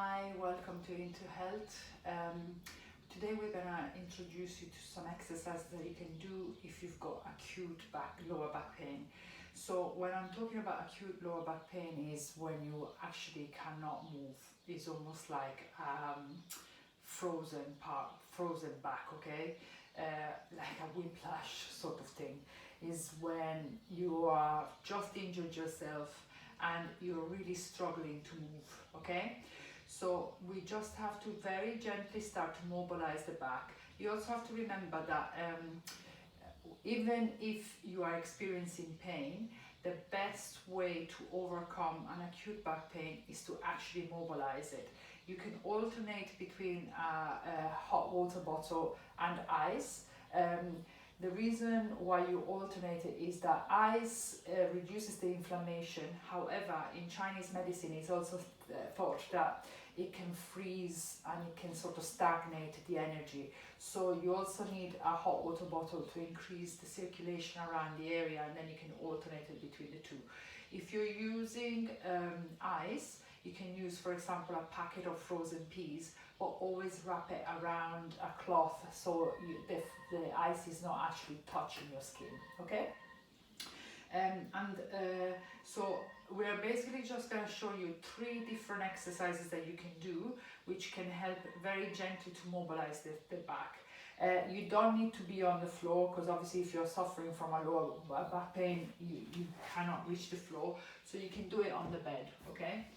Hi, welcome to Into Health. Today we're gonna introduce you to some exercises that you can do if you've got acute lower back pain. So when I'm talking about acute lower back pain is when you actually cannot move. It's almost like frozen back, okay? Like a whiplash sort of thing. Is when you are just injured yourself and you're really struggling to move, okay? So we just have to very gently start to mobilize the back. You also have to remember that even if you are experiencing pain, the best way to overcome an acute back pain is to actually mobilize it. You can alternate between a hot water bottle and ice. The reason why you alternate it is that ice reduces the inflammation. However, in Chinese medicine, it's also thought that it can freeze and it can sort of stagnate the energy. So you also need a hot water bottle to increase the circulation around the area, and then you can alternate it between the two. If you're using ice, you can use, for example, a packet of frozen peas, but always wrap it around a cloth so the ice is not actually touching your skin, okay? So we're basically just going to show you 3 different exercises that you can do, which can help very gently to mobilize the back. You don't need to be on the floor, because obviously if you're suffering from a lower back pain, you cannot reach the floor, so you can do it on the bed, okay?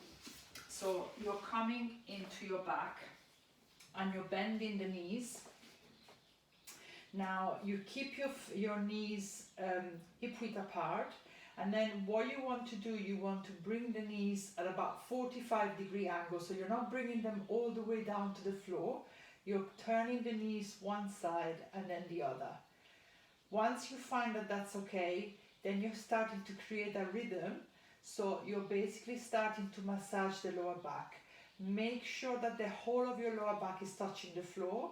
So you're coming into your back and you're bending the knees. Now you keep your knees hip width apart, and then what you want to do, you want to bring the knees at about 45-degree angle, so you're not bringing them all the way down to the floor. You're turning the knees one side and then the other. Once you find that that's okay, then you're starting to create a rhythm. So you're basically starting to massage the lower back. Make sure that the whole of your lower back is touching the floor,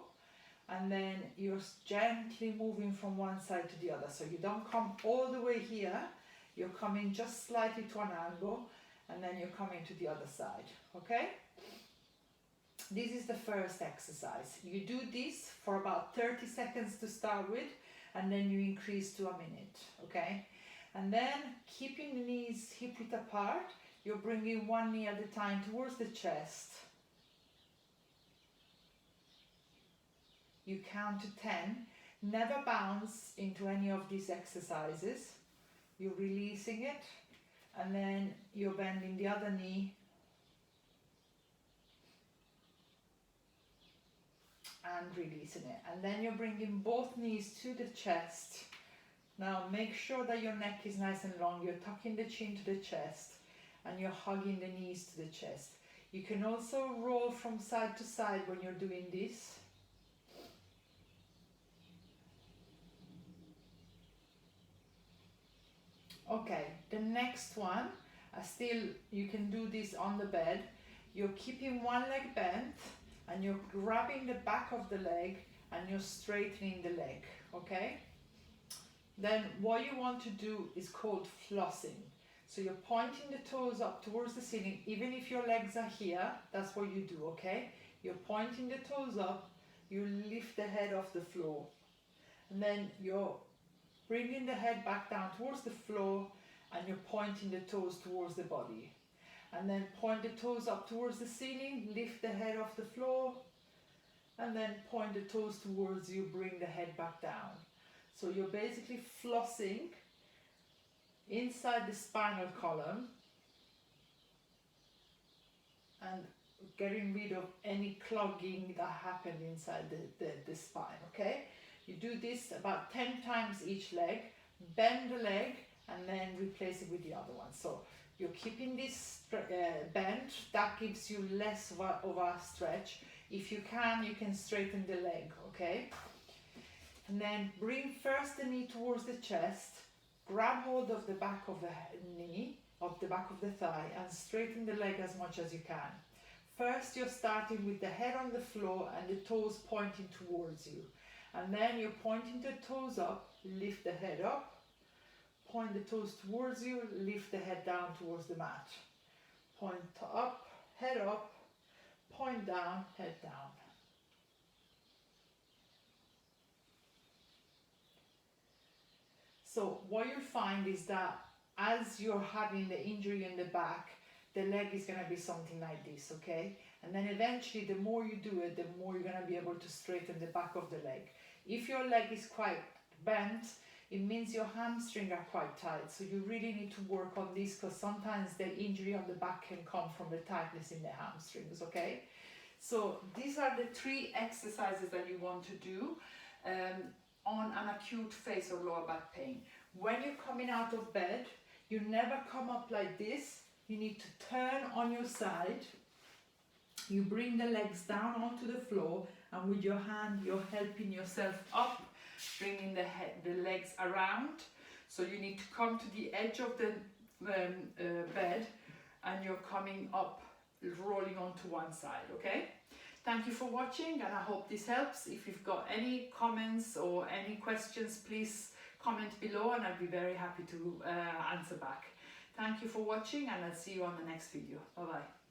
and then you're gently moving from one side to the other. So you don't come all the way here, you're coming just slightly to an angle, and then you're coming to the other side, okay? This is the first exercise. You do this for about 30 seconds to start with, and then you increase to a minute, okay? And then, keeping the knees hip width apart, you're bringing one knee at a time towards the chest. You count to 10. Never bounce into any of these exercises. You're releasing it, and then you're bending the other knee. And releasing it. And then you're bringing both knees to the chest. Now make sure that your neck is nice and long. You're tucking the chin to the chest and you're hugging the knees to the chest. You can also roll from side to side when you're doing this. Okay, the next one, you can do this on the bed. You're keeping one leg bent and you're grabbing the back of the leg and you're straightening the leg, okay? Then what you want to do is called flossing. So you're pointing the toes up towards the ceiling. Even if your legs are here, that's what you do, okay? You're pointing the toes up, you lift the head off the floor. And then you're bringing the head back down towards the floor, and you're pointing the toes towards the body. And then point the toes up towards the ceiling, lift the head off the floor, and then point the toes towards you, bring the head back down. So you're basically flossing inside the spinal column and getting rid of any clogging that happened inside the spine, okay? You do this about 10 times each leg, bend the leg, and then replace it with the other one. So you're keeping this bend, that gives you less of a stretch. If you can straighten the leg, okay? And then bring first the knee towards the chest, grab hold of the back of the knee, of the back of the thigh, and straighten the leg as much as you can. First you're starting with the head on the floor and the toes pointing towards you. And then you're pointing the toes up, lift the head up, point the toes towards you, lift the head down towards the mat. Point up, head up, point down, head down. So what you'll find is that as you're having the injury in the back, the leg is going to be something like this, okay? And then eventually, the more you do it, the more you're going to be able to straighten the back of the leg. If your leg is quite bent, it means your hamstring are quite tight. So you really need to work on this, because sometimes the injury on the back can come from the tightness in the hamstrings, okay? So these are the 3 exercises that you want to do on an acute face or lower back pain. When you're coming out of bed, you never come up like this. You need to turn on your side. You bring the legs down onto the floor, and with your hand you're helping yourself up, bringing the legs around. So you need to come to the edge of the bed, and you're coming up, rolling onto one side, okay? Thank you for watching, and I hope this helps. If you've got any comments or any questions, please comment below, and I'll be very happy to answer back. Thank you for watching, and I'll see you on the next video. Bye bye.